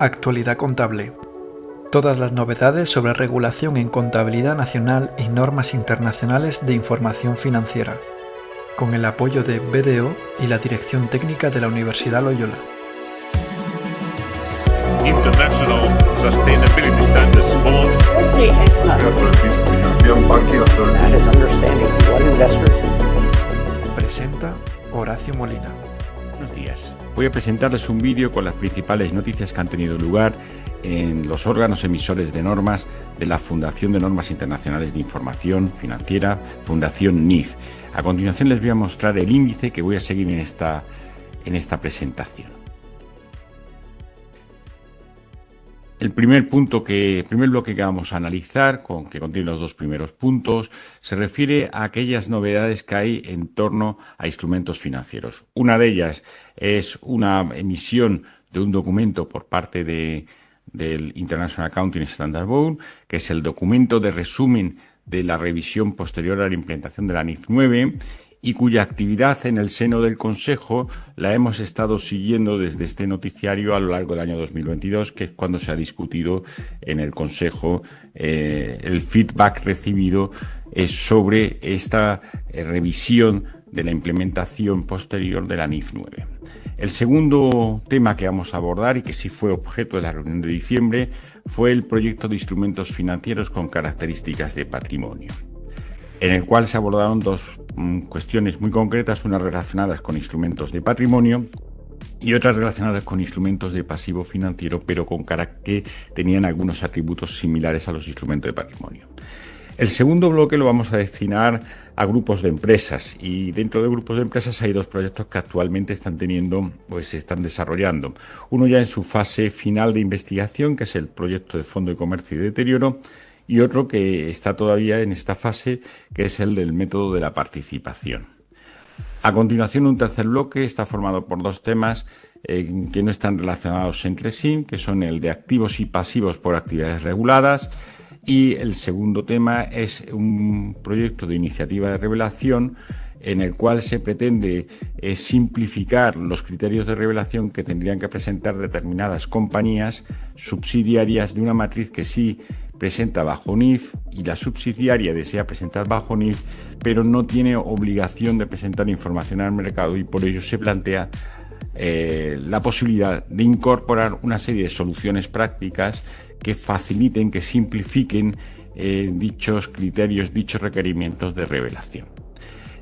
Actualidad contable. Todas las novedades sobre regulación en contabilidad nacional y normas internacionales de información financiera, con el apoyo de BDO y la Dirección Técnica de la Universidad Loyola. International Sustainability Standards Board. Presenta Horacio Molina. Buenos días. Voy a presentarles un vídeo con las principales noticias que han tenido lugar en los órganos emisores de normas de la Fundación de Normas Internacionales de Información Financiera, Fundación NIF. A continuación les voy a mostrar el índice que voy a seguir en esta presentación. El primer bloque que vamos a analizar, que contiene los dos primeros puntos, se refiere a aquellas novedades que hay en torno a instrumentos financieros. Una de ellas es una emisión de un documento por parte del International Accounting Standards Board, que es el documento de resumen de la revisión posterior a la implementación de la NIF 9 y cuya actividad en el seno del Consejo la hemos estado siguiendo desde este noticiario a lo largo del año 2022, que es cuando se ha discutido en el Consejo el feedback recibido sobre esta revisión de la implementación posterior de la NIF 9. El segundo tema que vamos a abordar y que sí fue objeto de la reunión de diciembre fue el proyecto de instrumentos financieros con características de patrimonio, en el cual se abordaron dos cuestiones muy concretas, unas relacionadas con instrumentos de patrimonio y otras relacionadas con instrumentos de pasivo financiero, pero que tenían algunos atributos similares a los instrumentos de patrimonio. El segundo bloque lo vamos a destinar a grupos de empresas, y dentro de grupos de empresas hay dos proyectos que actualmente se están desarrollando. Uno ya en su fase final de investigación, que es el proyecto de Fondo de Comercio y Deterioro, y otro que está todavía en esta fase, que es el del método de la participación. A continuación, un tercer bloque está formado por dos temas que no están relacionados entre sí, que son el de activos y pasivos por actividades reguladas, y el segundo tema es un proyecto de iniciativa de revelación en el cual se pretende simplificar los criterios de revelación que tendrían que presentar determinadas compañías subsidiarias de una matriz que sí presenta bajo NIF y la subsidiaria desea presentar bajo NIF, pero no tiene obligación de presentar información al mercado, y por ello se plantea la posibilidad de incorporar una serie de soluciones prácticas que faciliten, que simplifiquen dichos criterios, dichos requerimientos de revelación.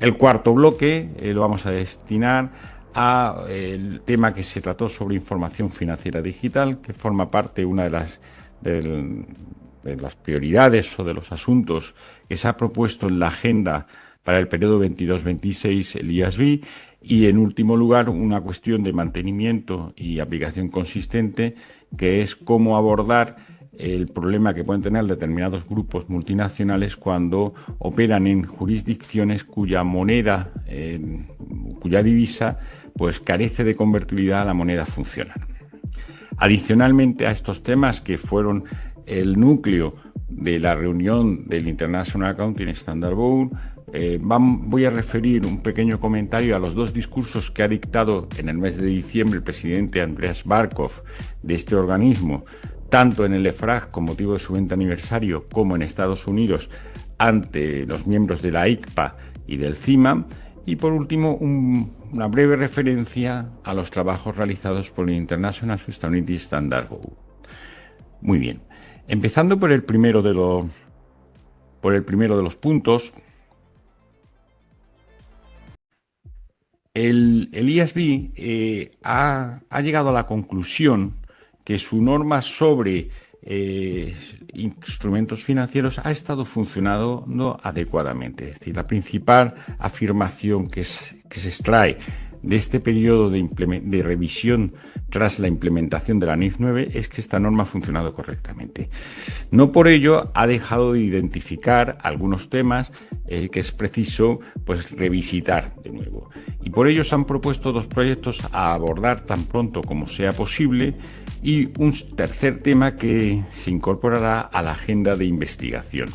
El cuarto bloque lo vamos a destinar a el tema que se trató sobre información financiera digital, que forma parte una de las prioridades o de los asuntos que se ha propuesto en la agenda para el periodo 22-26, el IASB, y en último lugar una cuestión de mantenimiento y aplicación consistente, que es cómo abordar el problema que pueden tener determinados grupos multinacionales cuando operan en jurisdicciones cuya moneda, cuya divisa, pues carece de convertibilidad a la moneda funcional. Adicionalmente a estos temas, que fueron el núcleo de la reunión del International Accounting Standards Board, voy a referir un pequeño comentario a los dos discursos que ha dictado en el mes de diciembre el presidente Andreas Barkov de este organismo, tanto en el EFRAG con motivo de su 20 aniversario como en Estados Unidos ante los miembros de la ICPA y del CIMA, y por último una breve referencia a los trabajos realizados por el International Sustainability Standards Board. Muy bien, empezando por el primero de los puntos. El IASB ha llegado a la conclusión que su norma sobre instrumentos financieros ha estado funcionando adecuadamente. Es decir, la principal afirmación que se extrae de este periodo de revisión tras la implementación de la NIF 9 es que esta norma ha funcionado correctamente. No por ello ha dejado de identificar algunos temas que es preciso revisitar de nuevo. Y por ello se han propuesto dos proyectos a abordar tan pronto como sea posible, y un tercer tema que se incorporará a la agenda de investigación.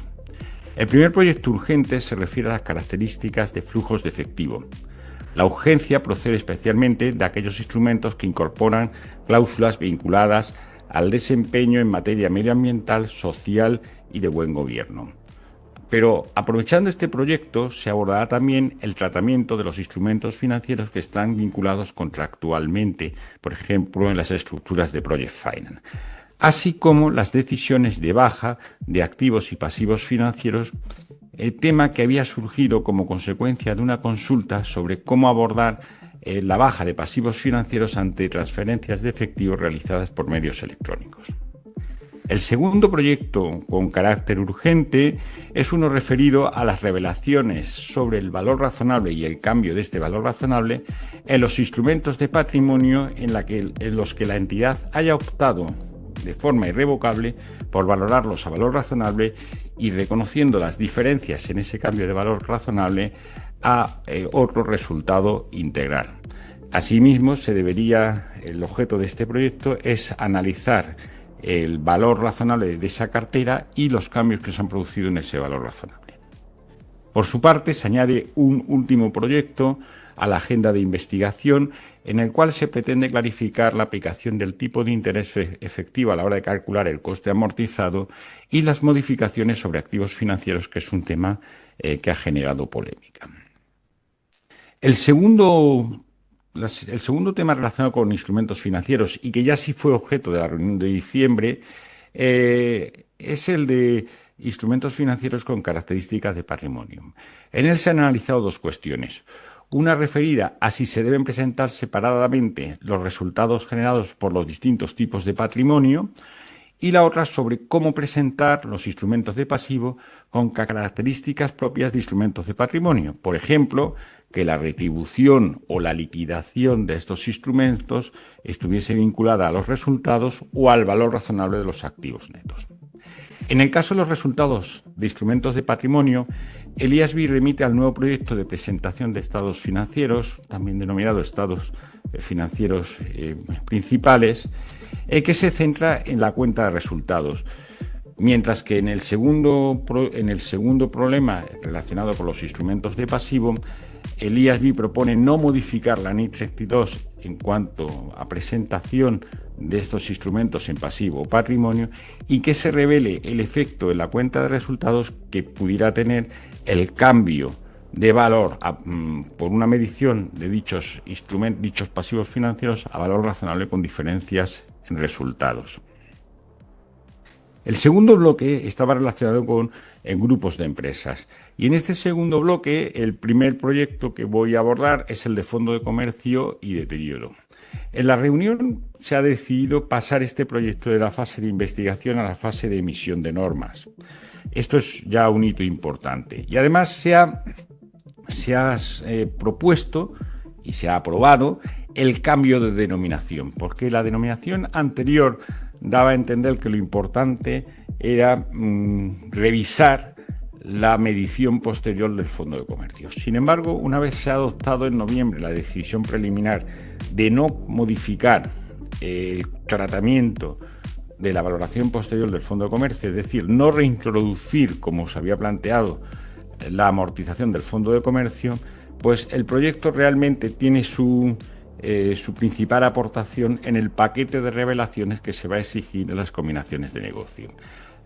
El primer proyecto urgente se refiere a las características de flujos de efectivo. La urgencia procede especialmente de aquellos instrumentos que incorporan cláusulas vinculadas al desempeño en materia medioambiental, social y de buen gobierno. Pero aprovechando este proyecto se abordará también el tratamiento de los instrumentos financieros que están vinculados contractualmente, por ejemplo, en las estructuras de Project Finance, así como las decisiones de baja de activos y pasivos financieros, tema que había surgido como consecuencia de una consulta sobre cómo abordar la baja de pasivos financieros ante transferencias de efectivo realizadas por medios electrónicos. El segundo proyecto con carácter urgente es uno referido a las revelaciones sobre el valor razonable y el cambio de este valor razonable en los instrumentos de patrimonio en los que la entidad haya optado de forma irrevocable por valorarlos a valor razonable y reconociendo las diferencias en ese cambio de valor razonable a otro resultado integral. Asimismo, el objeto de este proyecto es analizar el valor razonable de esa cartera y los cambios que se han producido en ese valor razonable. Por su parte, se añade un último proyecto a la agenda de investigación en el cual se pretende clarificar la aplicación del tipo de interés efectivo a la hora de calcular el coste amortizado y las modificaciones sobre activos financieros, que es un tema que ha generado polémica. El segundo tema relacionado con instrumentos financieros y que ya sí fue objeto de la reunión de diciembre es el de instrumentos financieros con características de patrimonio. En él se han analizado dos cuestiones. Una referida a si se deben presentar separadamente los resultados generados por los distintos tipos de patrimonio y la otra sobre cómo presentar los instrumentos de pasivo con características propias de instrumentos de patrimonio. Por ejemplo, que la retribución o la liquidación de estos instrumentos estuviese vinculada a los resultados o al valor razonable de los activos netos. En el caso de los resultados de instrumentos de patrimonio, el IASB remite al nuevo proyecto de presentación de estados financieros, también denominado estados financieros principales, que se centra en la cuenta de resultados. Mientras que en el segundo problema relacionado con los instrumentos de pasivo, el IASB propone no modificar la NIC 32 en cuanto a presentación de estos instrumentos en pasivo o patrimonio y que se revele el efecto en la cuenta de resultados que pudiera tener el cambio de valor por una medición de dichos pasivos financieros a valor razonable con diferencias en resultados. El segundo bloque estaba relacionado con grupos de empresas. Y en este segundo bloque, el primer proyecto que voy a abordar es el de Fondo de Comercio y Deterioro. En la reunión se ha decidido pasar este proyecto de la fase de investigación a la fase de emisión de normas. Esto es ya un hito importante. Y además se ha propuesto y se ha aprobado el cambio de denominación, porque la denominación anterior daba a entender que lo importante era revisar la medición posterior del Fondo de Comercio. Sin embargo, una vez se ha adoptado en noviembre la decisión preliminar de no modificar el tratamiento de la valoración posterior del Fondo de Comercio, es decir, no reintroducir, como se había planteado, la amortización del Fondo de Comercio, pues el proyecto realmente tiene su principal aportación en el paquete de revelaciones que se va a exigir en las combinaciones de negocio.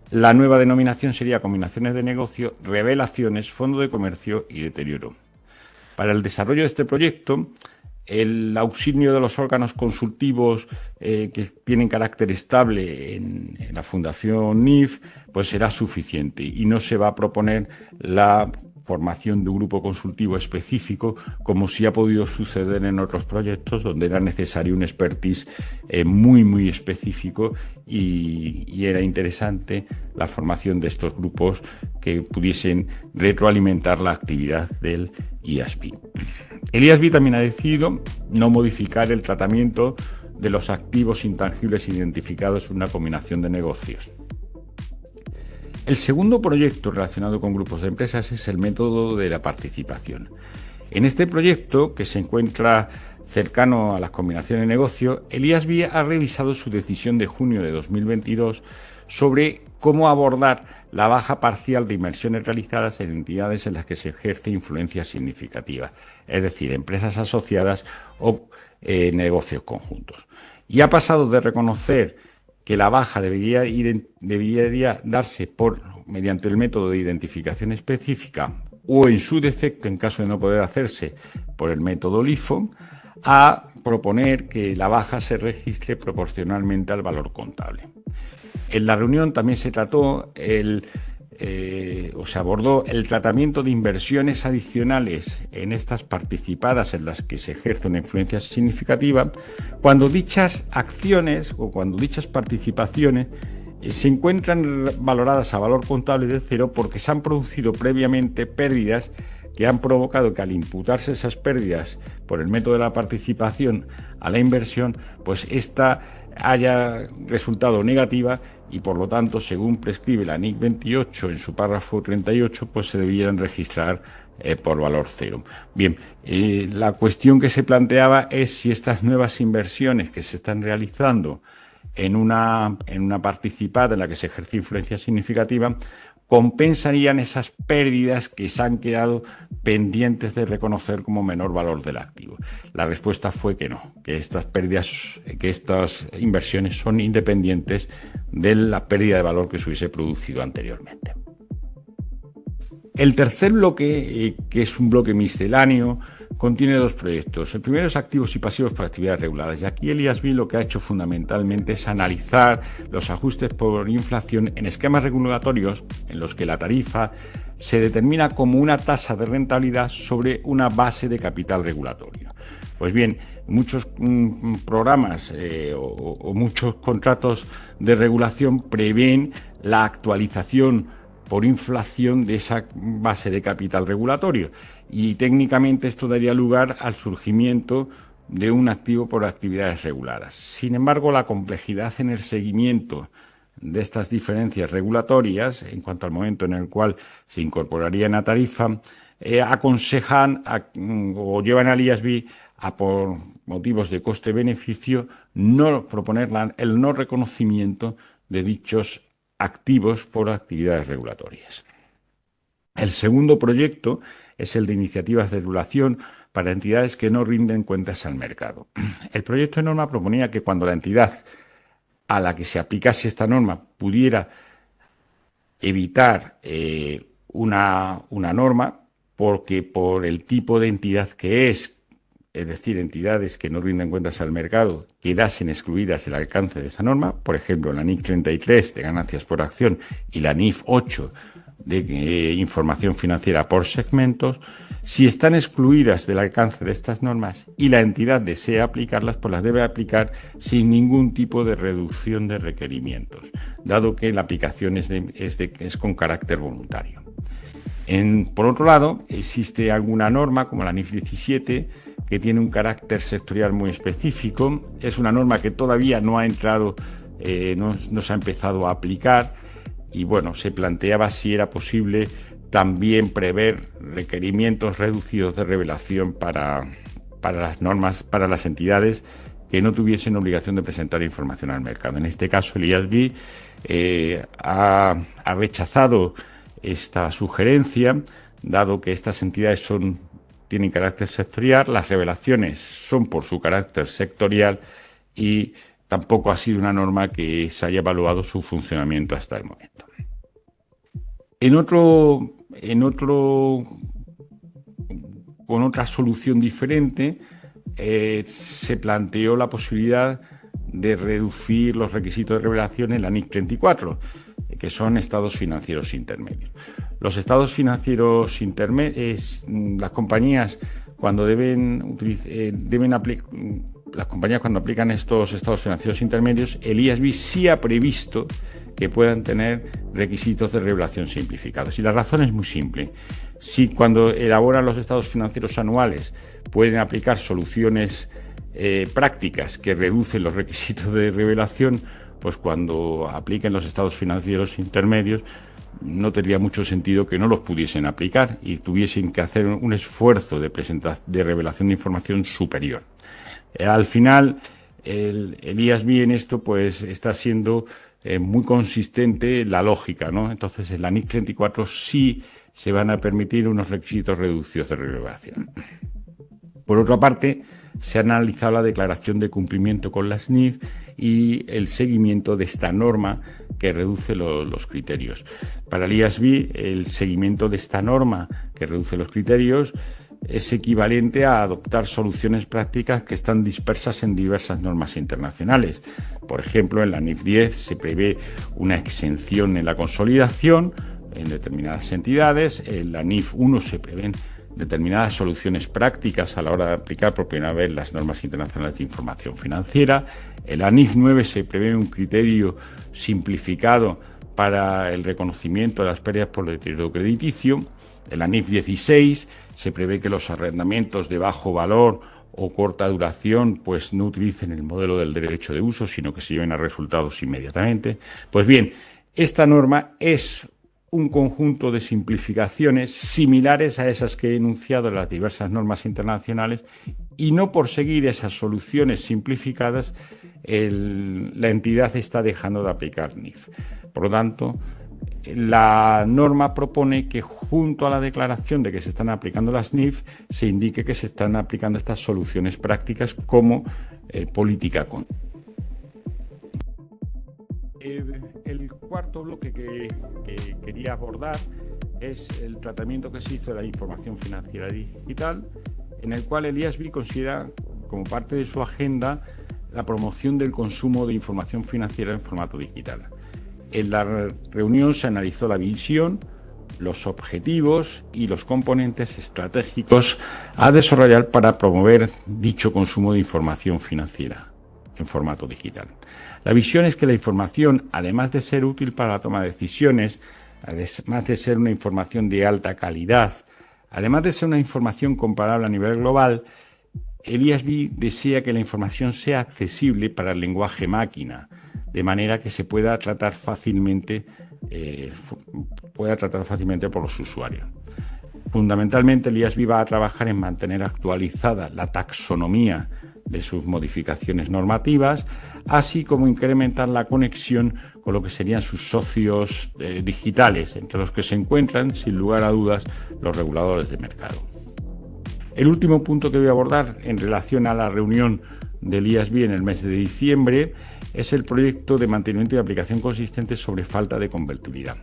La nueva denominación sería combinaciones de negocio, revelaciones, Fondo de Comercio y Deterioro. Para el desarrollo de este proyecto, el auxilio de los órganos consultivos que tienen carácter estable en la Fundación NIF, pues será suficiente y no se va a proponer la formación de un grupo consultivo específico, como sí ha podido suceder en otros proyectos donde era necesario un expertise muy específico y era interesante la formación de estos grupos que pudiesen retroalimentar la actividad del IASB. El IASB también ha decidido no modificar el tratamiento de los activos intangibles identificados en una combinación de negocios. El segundo proyecto relacionado con grupos de empresas es el método de la participación. En este proyecto, que se encuentra cercano a las combinaciones de negocio, el IASB ha revisado su decisión de junio de 2022 sobre cómo abordar la baja parcial de inversiones realizadas en entidades en las que se ejerce influencia significativa, es decir, empresas asociadas o negocios conjuntos. Y ha pasado de reconocer que la baja debería darse mediante el método de identificación específica o, en su defecto, en caso de no poder hacerse, por el método LIFO, a proponer que la baja se registre proporcionalmente al valor contable. En la reunión también se trató se abordó el tratamiento de inversiones adicionales en estas participadas en las que se ejerce una influencia significativa, cuando dichas acciones o cuando dichas participaciones se encuentran valoradas a valor contable de cero porque se han producido previamente pérdidas que han provocado que, al imputarse esas pérdidas por el método de la participación a la inversión, pues esta haya resultado negativa y, por lo tanto, según prescribe la NIC 28 en su párrafo 38, pues se debieran registrar por valor cero. Bien, la cuestión que se planteaba es si estas nuevas inversiones que se están realizando en una participada en la que se ejerce influencia significativa compensarían esas pérdidas que se han quedado pendientes de reconocer como menor valor del activo. La respuesta fue que no, que estas inversiones son independientes de la pérdida de valor que se hubiese producido anteriormente. El tercer bloque, que es un bloque misceláneo, contiene dos proyectos. El primero es activos y pasivos por actividades reguladas. Y aquí el IASB lo que ha hecho fundamentalmente es analizar los ajustes por inflación en esquemas regulatorios en los que la tarifa se determina como una tasa de rentabilidad sobre una base de capital regulatorio. Pues bien, muchos programas o muchos contratos de regulación prevén la actualización por inflación de esa base de capital regulatorio, y técnicamente esto daría lugar al surgimiento de un activo por actividades reguladas. Sin embargo, la complejidad en el seguimiento de estas diferencias regulatorias, en cuanto al momento en el cual se incorporarían a tarifa, aconsejan o llevan al IASB a, por motivos de coste-beneficio, no proponer el no reconocimiento de dichos activos por actividades regulatorias. El segundo proyecto es el de iniciativas de regulación para entidades que no rinden cuentas al mercado. El proyecto de norma proponía que cuando la entidad a la que se aplicase esta norma pudiera evitar una norma, porque por el tipo de entidad que es decir, entidades que no rinden cuentas al mercado, quedasen excluidas del alcance de esa norma, por ejemplo, la NIC 33 de ganancias por acción y la NIF 8 de información financiera por segmentos. Si están excluidas del alcance de estas normas y la entidad desea aplicarlas, pues las debe aplicar sin ningún tipo de reducción de requerimientos, dado que la aplicación es con carácter voluntario. Por otro lado, existe alguna norma, como la NIF 17, que tiene un carácter sectorial muy específico. Es una norma que todavía no ha entrado, no se ha empezado a aplicar, y bueno, se planteaba si era posible también prever requerimientos reducidos de revelación para las normas, para las entidades que no tuviesen obligación de presentar información al mercado. En este caso, el IASB ha rechazado esta sugerencia, dado que estas entidades tienen carácter sectorial, las revelaciones son por su carácter sectorial y tampoco ha sido una norma que se haya evaluado su funcionamiento hasta el momento. Con otra solución diferente, se planteó la posibilidad de reducir los requisitos de revelación en la NIC 34, que son estados financieros intermedios. Los estados financieros intermedios, las compañías cuando cuando aplican estos estados financieros intermedios, el IASB sí ha previsto que puedan tener requisitos de revelación simplificados. Y la razón es muy simple. Si cuando elaboran los estados financieros anuales pueden aplicar soluciones prácticas que reducen los requisitos de revelación, pues cuando apliquen los estados financieros intermedios no tendría mucho sentido que no los pudiesen aplicar y tuviesen que hacer un esfuerzo de revelación de información superior. Al final, el IASB en esto pues está siendo muy consistente la lógica, ¿no? Entonces, en la NIC 34 sí se van a permitir unos requisitos reducidos de revelación. Por otra parte, se ha analizado la declaración de cumplimiento con las NIF y el seguimiento de esta norma que reduce los criterios. Para el IASB, el seguimiento de esta norma que reduce los criterios es equivalente a adoptar soluciones prácticas que están dispersas en diversas normas internacionales. Por ejemplo, en la NIF 10 se prevé una exención en la consolidación en determinadas entidades. En la NIF 1 se prevén determinadas soluciones prácticas a la hora de aplicar por primera vez las normas internacionales de información financiera. En la NIF 9 se prevé un criterio simplificado para el reconocimiento de las pérdidas por deterioro crediticio. En la NIF 16 se prevé que los arrendamientos de bajo valor o corta duración pues no utilicen el modelo del derecho de uso, sino que se lleven a resultados inmediatamente. Pues bien, esta norma es un conjunto de simplificaciones similares a esas que he enunciado en las diversas normas internacionales, y no por seguir esas soluciones simplificadas la entidad está dejando de aplicar NIF. Por lo tanto, la norma propone que junto a la declaración de que se están aplicando las NIF se indique que se están aplicando estas soluciones prácticas como política con. El cuarto bloque que quería abordar es el tratamiento que se hizo de la información financiera digital, en el cual el IASB considera como parte de su agenda la promoción del consumo de información financiera en formato digital. En la reunión se analizó la visión, los objetivos y los componentes estratégicos a desarrollar para promover dicho consumo de información financiera en formato digital. La visión es que la información, además de ser útil para la toma de decisiones, además de ser una información de alta calidad, además de ser una información comparable a nivel global, el IASB desea que la información sea accesible para el lenguaje máquina, de manera que se pueda tratar fácilmente por los usuarios. Fundamentalmente, el IASB va a trabajar en mantener actualizada la taxonomía de sus modificaciones normativas, así como incrementar la conexión con lo que serían sus socios digitales, entre los que se encuentran, sin lugar a dudas, los reguladores de mercado. El último punto que voy a abordar en relación a la reunión del IASB en el mes de diciembre es el proyecto de mantenimiento y aplicación consistente sobre falta de convertibilidad.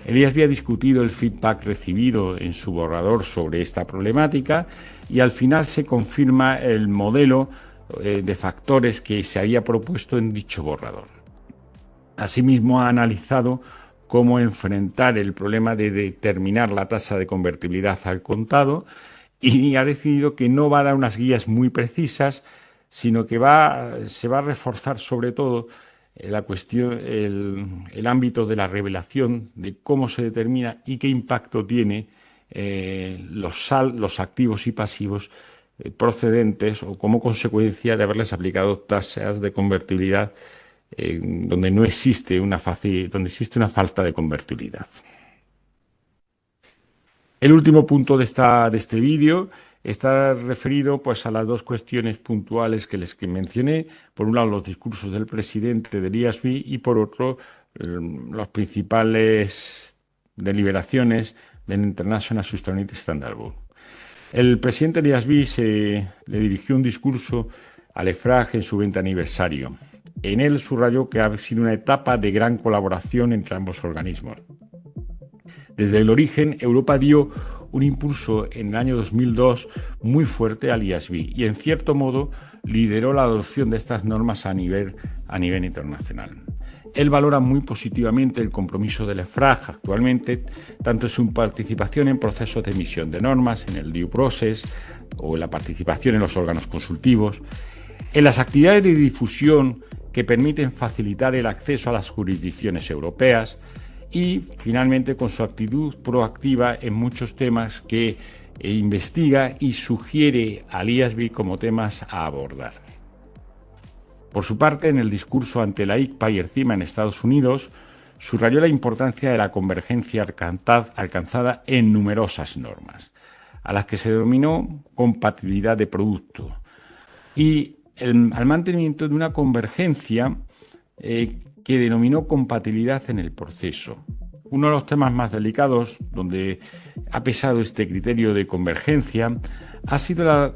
El IASB ha discutido el feedback recibido en su borrador sobre esta problemática y al final se confirma el modelo de factores que se había propuesto en dicho borrador. Asimismo, ha analizado cómo enfrentar el problema de determinar la tasa de convertibilidad al contado y ha decidido que no va a dar unas guías muy precisas, sino que se va a reforzar sobre todo la cuestión, el ámbito de la revelación de cómo se determina y qué impacto tiene los activos y pasivos procedentes o como consecuencia de haberles aplicado tasas de convertibilidad donde no existe donde existe una falta de convertibilidad. El último punto de este vídeo está referido pues, a las dos cuestiones puntuales que les mencioné. Por un lado, los discursos del presidente del IASB y por otro, las principales deliberaciones del International Sustainability Standard Board. El presidente del IASB le dirigió un discurso al EFRAG en su 20 aniversario. En él subrayó que ha sido una etapa de gran colaboración entre ambos organismos. Desde el origen, Europa dio un impulso en el año 2002 muy fuerte al IASB y, en cierto modo, lideró la adopción de estas normas a nivel internacional. Él valora muy positivamente el compromiso del EFRAG actualmente, tanto en su participación en procesos de emisión de normas, en el due process o en la participación en los órganos consultivos, en las actividades de difusión que permiten facilitar el acceso a las jurisdicciones europeas, y, finalmente, con su actitud proactiva en muchos temas que investiga y sugiere al IASB como temas a abordar. Por su parte, en el discurso ante la ICPA y ERCIMA en Estados Unidos, subrayó la importancia de la convergencia alcanzada en numerosas normas, a las que se denominó compatibilidad de producto, y al mantenimiento de una convergencia que denominó compatibilidad en el proceso. uno de los temas más delicados donde ha pesado este criterio de convergencia ha sido la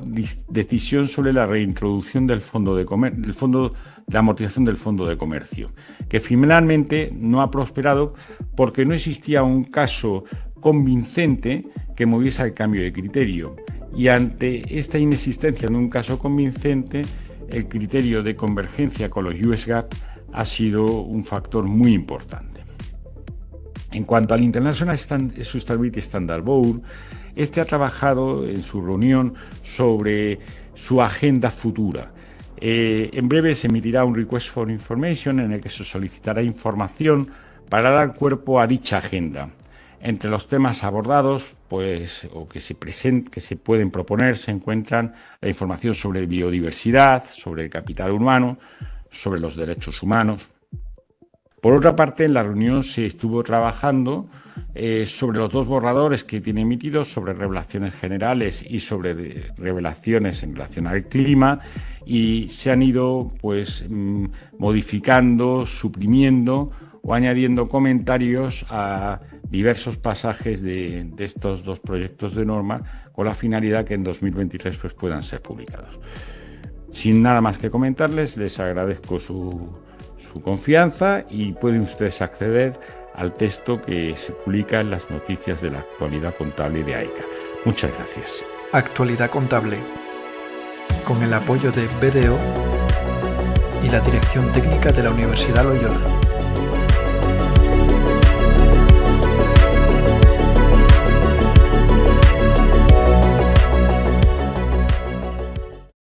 decisión sobre la reintroducción del de amortización del Fondo de Comercio, que finalmente no ha prosperado porque no existía un caso convincente que moviese al cambio de criterio. Y ante esta inexistencia de un caso convincente, el criterio de convergencia con los US GAAP ha sido un factor muy importante. En cuanto al International Sustainability Standard Board, este ha trabajado en su reunión sobre su agenda futura. En breve se emitirá un Request for Information en el que se solicitará información para dar cuerpo a dicha agenda. Entre los temas abordados, o que se pueden proponer, se encuentran la información sobre biodiversidad, sobre el capital humano, sobre los derechos humanos. Por otra parte, en la reunión se estuvo trabajando sobre los dos borradores que tiene emitidos, sobre revelaciones generales y sobre revelaciones en relación al clima, y se han ido modificando, suprimiendo o añadiendo comentarios a diversos pasajes de estos dos proyectos de norma con la finalidad que en 2023 puedan ser publicados. Sin nada más que comentarles, les agradezco su confianza y pueden ustedes acceder al texto que se publica en las noticias de la actualidad contable de AICA. Muchas gracias. Actualidad contable, con el apoyo de BDO y la Dirección Técnica de la Universidad Loyola.